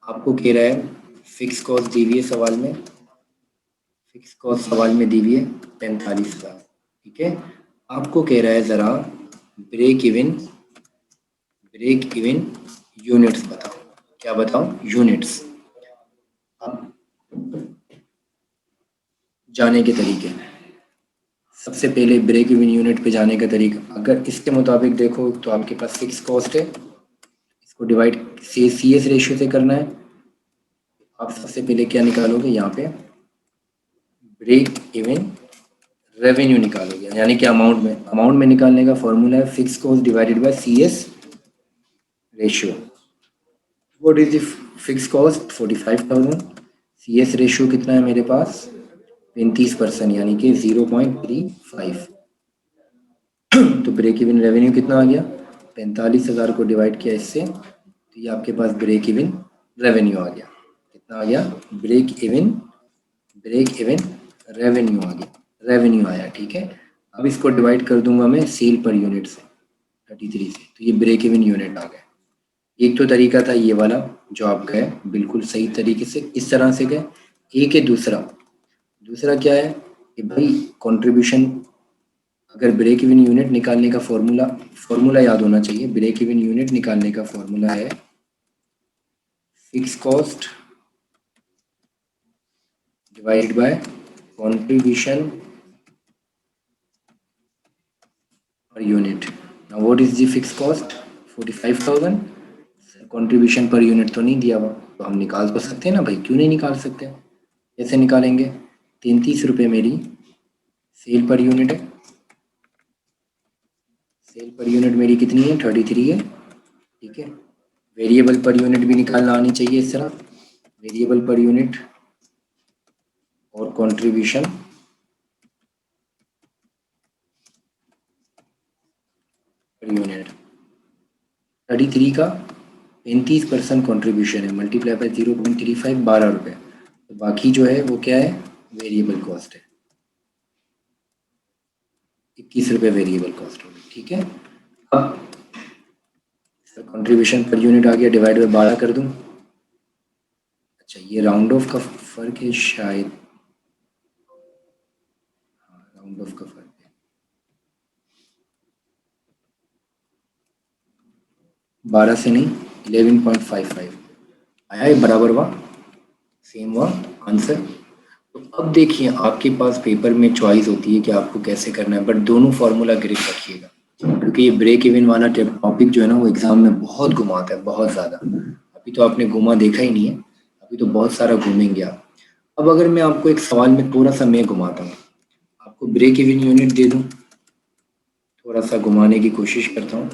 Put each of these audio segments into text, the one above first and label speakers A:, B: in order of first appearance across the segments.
A: आपको कह रहा है फिक्स कॉस्ट दी हुई है सवाल में, फिक्स कॉस्ट सवाल में दी हुई है 45,000। ठीक है, आपको कह रहा है ज़रा ब्रेक इवन यूनिट्स बताओ। क्या बताओ? यूनिट्स। अब जाने के तरीके, सबसे पहले ब्रेक इवन यूनिट पे जाने का तरीका, अगर इसके मुताबिक देखो तो आपके पास फिक्स कॉस्ट है, इसको डिवाइड सी एस रेशियो से करना है। आप सबसे पहले क्या निकालोगे? यहाँ पे ब्रेक इवन रेवेन्यू निकालोगे, यानी कि अमाउंट में निकालने का फॉर्मूला है fix cost divided by C S ratio. What is the fix cost? 45,000। C S ratio कितना है मेरे पास? 35%, यानी कि 0.35। तो ब्रेक इवन रेवेन्यू कितना आ गया? 45,000 को डिवाइड किया इससे, तो ये आपके पास ब्रेक इवन रेवेन्यू आ गया। कितना आ गया? ब्रेक इवन रेवेन्यू आ गया, रेवेन्यू आया। ठीक है, अब इसको डिवाइड कर दूंगा मैं सेल पर यूनिट से 33 से, तो ये ब्रेक इवन यूनिट आ गया। एक तो तरीका था ये वाला जो आप गए बिल्कुल सही तरीके से, इस तरह से गए। एक है दूसरा क्या है कि भाई कंट्रीब्यूशन, अगर ब्रेक इवन यूनिट निकालने का फॉर्मूला याद होना चाहिए। ब्रेक इवन यूनिट निकालने का फॉर्मूला है fix cost divided by contribution per unit. Now what is the fix cost? 45,000। Contribution per unit तो नहीं दिया हुआ, तो हम निकाल तो सकते हैं ना भाई, क्यों नहीं निकाल सकते? कैसे निकालेंगे? 33 रुपये मेरी सेल पर यूनिट है। सेल पर यूनिट मेरी कितनी है? 33 है। ठीक है, वेरिएबल पर यूनिट भी निकालना आनी चाहिए इस तरह, वेरिएबल पर यूनिट और कंट्रीब्यूशन पर यूनिट। 33 का 35% कॉन्ट्रीब्यूशन है, मल्टीप्लाई बाय 0.35, 12 रुपये। तो बाकी जो है वो क्या है? वेरिएबल कॉस्ट है, 21 रुपये वेरिएबल कॉस्ट होगी। ठीक है, अब कंट्रीब्यूशन पर यूनिट आ गया, डिवाइड बाय 12 कर दूं। अच्छा, ये राउंड ऑफ का फर्क है शायद, राउंड ऑफ का फर्क है। 12 से नहीं, 11.55 आया है, बराबर हुआ, सेम हुआ आंसर। तो अब देखिए आपके पास पेपर में चॉइस होती है कि आपको कैसे करना है, बट दोनों फार्मूला ग्रिप रखिएगा, क्योंकि ये ब्रेक इवन वाला टॉपिक जो है ना वो एग्जाम में बहुत घुमाता है, बहुत ज़्यादा। अभी तो आपने घुमा देखा ही नहीं है, अभी तो बहुत सारा घूमेंगे आप। अब अगर मैं आपको एक सवाल में थोड़ा सा मैं घुमाता हूँ, आपको ब्रेक इवन यूनिट दे दूँ, थोड़ा सा घुमाने की कोशिश करता हूँ।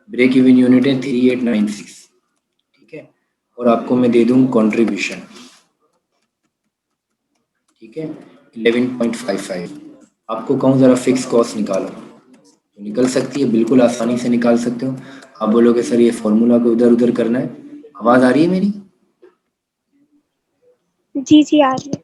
A: ब्रेक इवन यूनिट है 3896। ठीक है, और आपको मैं दे दूँ कंट्रीब्यूशन, ठीक है, 11.55। आपको कहूँ ज़रा फिक्स कॉस्ट निकालो, तो निकल सकती है, बिल्कुल आसानी से निकाल सकते हो। आप बोलोगे सर ये फॉर्मूला को इधर उधर करना है। आवाज़ आ रही है मेरी?
B: जी आ रही है।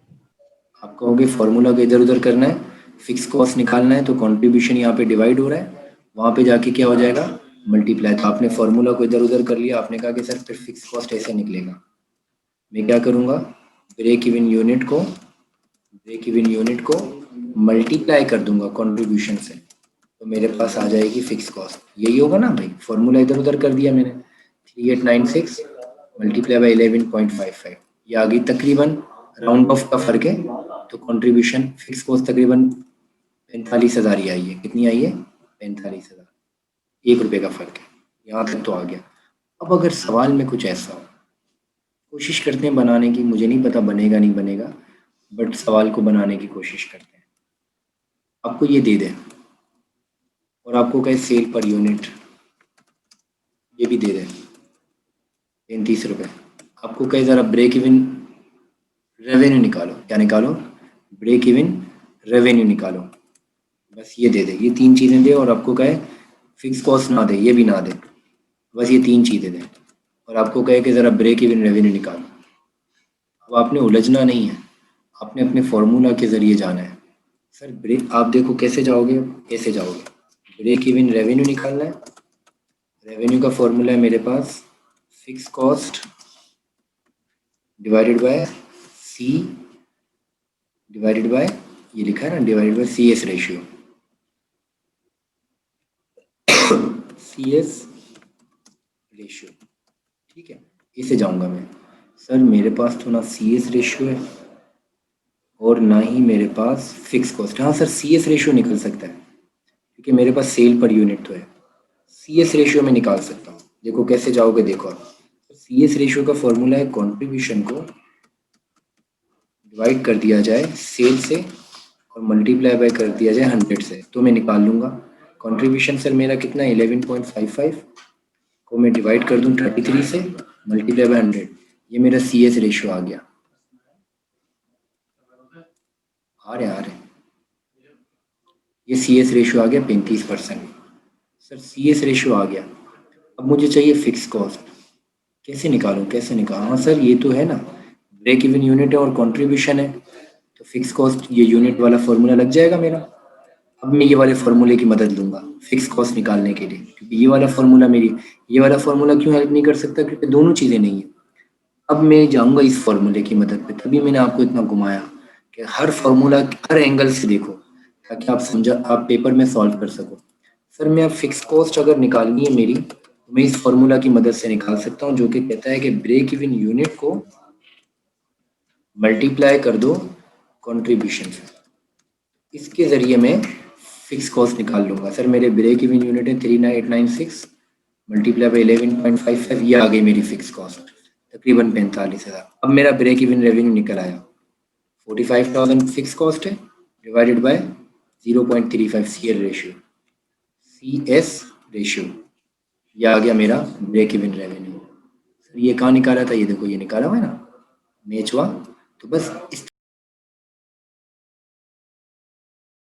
A: आप कहोगे फॉर्मूला को इधर उधर करना है, फिक्स कॉस्ट निकालना है, तो कंट्रीब्यूशन यहाँ पे डिवाइड हो रहा है, वहाँ पे जाके क्या हो जाएगा? मल्टीप्लाई। तो आपने फॉर्मूला को इधर उधर कर लिया, आपने कहा कि सर फिर फिक्स कॉस्ट ऐसे निकलेगा। मैं क्या करूँगा? ब्रेक इवन यूनिट को मल्टीप्लाई कर दूंगा कंट्रीब्यूशन से, तो मेरे पास आ जाएगी फिक्स कॉस्ट। यही होगा ना भाई, फॉर्मूला इधर उधर कर दिया मैंने। 3896 मल्टीप्लाई बाई 11.55, ये आ गई तकरीबन, राउंड ऑफ का फर्क है, तो कंट्रीब्यूशन फिक्स कॉस्ट तकरीबन 45,000 ही आई है। कितनी आई है? 45,000। 1 रुपये का फर्क है, यहाँ तक तो आ गया। अब अगर सवाल में कुछ ऐसा हो, कोशिश करते हैं बनाने की, मुझे नहीं पता बनेगा नहीं बनेगा, बट सवाल को बनाने की कोशिश करते हैं। आपको ये दे दें और आपको कहे सेल पर यूनिट, ये भी दे दें 35 रुपये। आपको कहे ज़रा ब्रेक इवन रेवेन्यू निकालो, क्या निकालो? ब्रेक इवन रेवेन्यू निकालो। बस ये दे दे, ये 3 चीज़ें दे, और आपको कहे फिक्स कॉस्ट ना दे, ये भी ना दे, बस ये 3 चीज़ें दे, और आपको कहे कि ज़रा ब्रेक इवन रेवेन्यू निकालो। अब आपने उलझना नहीं है, आपने अपने फॉर्मूला के ज़रिए जाना है। सर ब्रेक, आप देखो कैसे जाओगे, कैसे जाओगे? ब्रेक इवन रेवेन्यू निकालना है, रेवेन्यू का फॉर्मूला है मेरे पास fix cost divided by C divided by, ये लिखा है ना, divided by C S ratio, C S ratio, ठीक है। इसे जाऊंगा मैं, सर मेरे पास तो ना सी एस रेशियो है और ना ही मेरे पास फिक्स कॉस्ट। हाँ सर, सी एस रेशियो निकल सकता है क्योंकि मेरे पास सेल पर यूनिट तो है, सी एस रेशियो में निकाल सकता हूँ। देखो कैसे जाओगे, देखो आप, सी एस रेशियो का फॉर्मूला है कॉन्ट्रीब्यूशन को डिवाइड कर दिया जाए सेल से और मल्टीप्लाई बाय कर दिया जाए 100 से, तो मैं निकाल लूँगा। कॉन्ट्रीब्यूशन सर मेरा कितना है 11.55 को मैं डिवाइड कर दूँ 33 से, मल्टीप्लाई बाय 100, ये मेरा सी एस रेशियो आ गया। आ रहे ये सी एस रेशियो आ गया 35%। सर सी एस रेशियो आ गया, अब मुझे चाहिए फिक्स कॉस्ट, कैसे निकालूं, कैसे निकालूं? हाँ सर ये तो है ना, ब्रेक इवन यूनिट है और कंट्रीब्यूशन है, तो फिक्स कॉस्ट ये यूनिट वाला फॉर्मूला लग जाएगा मेरा। अब मैं ये वाले फॉर्मूले की मदद लूंगा फिक्स कॉस्ट निकालने के लिए, क्योंकि ये वाला फॉर्मूला मेरी, ये वाला फॉर्मूला क्यों हेल्प नहीं कर सकता, क्योंकि दोनों चीज़ें नहीं है। अब मैं जाऊंगा इस फॉर्मूले की मदद पे, तभी मैंने आपको इतना घुमाया कि हर फॉर्मूला हर एंगल से देखो, ताकि आप समझा, आप पेपर में सॉल्व कर सको। सर मैं अब फिक्स कॉस्ट अगर निकालनी है मेरी, तो मैं इस फॉर्मूला की मदद से निकाल सकता हूँ, जो कि कहता है कि ब्रेक इवन यूनिट को मल्टीप्लाई कर दो कंट्रीब्यूशन से, इसके ज़रिए मैं फिक्स कॉस्ट निकाल लूँगा। सर मेरे ब्रेक इवन यूनिट है 39896 मल्टीप्लाई बाई 11.55, ये आ गई मेरी फिक्स कॉस्ट तकरीबन 45,000। अब मेरा ब्रेक इवन रेवेन्यू निकल आया, 45,000 फिक्स कॉस्ट है divided by 0.35 C L ratio, C S ratio, ये आ गया मेरा ब्रेक इवन रेवेन्यू। सर ये कहाँ निकाला था, ये देखो ये निकाला हुआ है ना, मैच हुआ। तो बस इस